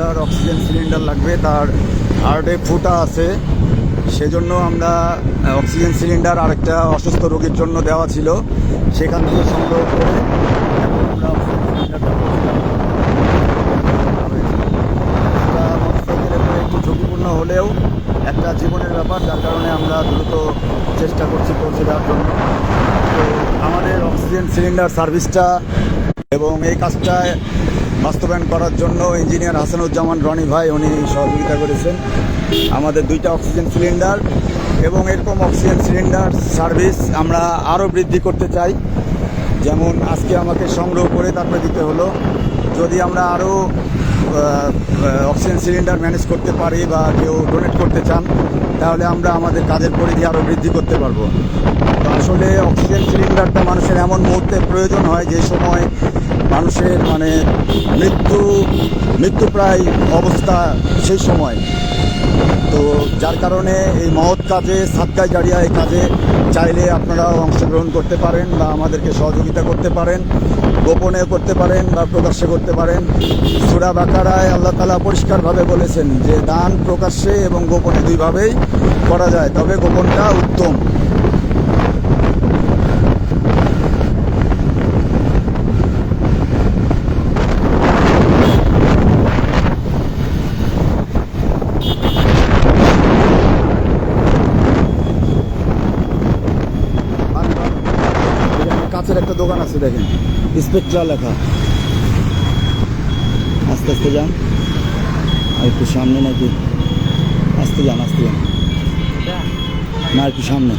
Litre oxygen cylinder লাগবে, তার হার্টে ফুটা আছে, সেজন্য আমরা অক্সিজেন সিলিন্ডার আরেকটা অসুস্থ রোগীর জন্য দেওয়া ছিল, সেখান থেকে সংগ্রহ করে এখন আমরা অক্সিজেন সিলিন্ডারটা মোটরসাইকেলের উপরে একটু ঝুঁকিপূর্ণ হলেও একটা জীবনের ব্যাপার, যার কারণে আমরা দ্রুত চেষ্টা করছি পৌঁছে দেওয়ার জন্য। তো আমাদের অক্সিজেন সিলিন্ডার সার্ভিসটা এবং এই কাজটা বাস্তবায়ন করার জন্য ইঞ্জিনিয়ার হাসানুজ্জামান রনি ভাই উনি সহযোগিতা করেছেন। আমাদের 2টা অক্সিজেন সিলিন্ডার এবং এরকম অক্সিজেন সিলিন্ডার সার্ভিস আমরা আরও বৃদ্ধি করতে চাই। যেমন আজকে আমাকে সংগ্রহ করে তারপরে দিতে হলো, যদি আমরা আরও অক্সিজেন সিলিন্ডার ম্যানেজ করতে পারি বা কেউ ডোনেট করতে চান, তাহলে আমরা আমাদের কাজের পরিধি আরও বৃদ্ধি করতে পারবো। তো আসলে অক্সিজেন সিলিন্ডারটা মানুষের এমন মুহূর্তে প্রয়োজন হয় যে সময় মানুষের মানে মৃত্যুপ্রায় অবস্থা, সেই সময়। তো যার কারণে এই মহৎ কাজে, সাদকায়ে জারিয়া এই কাজে চাইলে আপনারাও অংশগ্রহণ করতে পারেন বা আমাদেরকে সহযোগিতা করতে পারেন, গোপনে করতে পারেন বা প্রকাশ্যে করতে পারেন। সূরা বাকারায় আল্লাহ তাআলা পরিষ্কারভাবে বলেছেন যে দান প্রকাশ্যে এবং গোপনে দুইভাবেই করা যায়, তবে গোপনটা উত্তম। কাছের একটা দোকান আছে, দেখেন স্পেকট্রা লেখা। আস্তে আস্তে যান, আর একটু সামনে নাকি, আস্তে যান না, একটু সামনে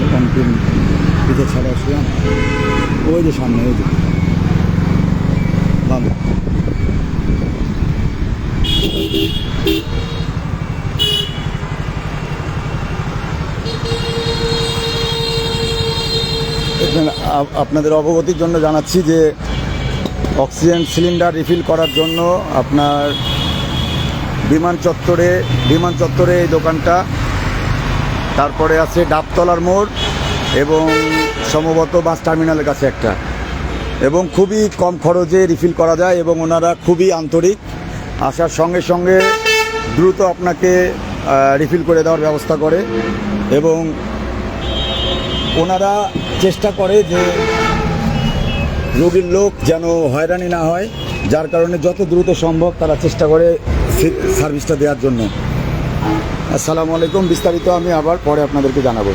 দোকান পিঠে ছাড়া আসলাম, ওই যে সামনে, ওই যে ভালো। আপনাদের অবগতির জন্য জানাচ্ছি যে অক্সিজেন সিলিন্ডার রিফিল করার জন্য আপনার বিমান চত্বরে এই দোকানটা, তারপরে আছে ডাবতলার মোড় এবং সম্ভবত বাস টার্মিনালের কাছে একটা, এবং খুবই কম খরচে রিফিল করা যায় এবং ওনারা খুবই আন্তরিক, আসার সঙ্গে সঙ্গে দ্রুত আপনাকে রিফিল করে দেওয়ার ব্যবস্থা করে এবং ওনারা চেষ্টা করে যে রোগীর লোক যেন হয়রানি না হয়, যার কারণে যত দ্রুত সম্ভব তারা চেষ্টা করে সার্ভিসটা দেওয়ার জন্য। আসসালামু আলাইকুম, বিস্তারিত আমি আবার পরে আপনাদেরকে জানাবো।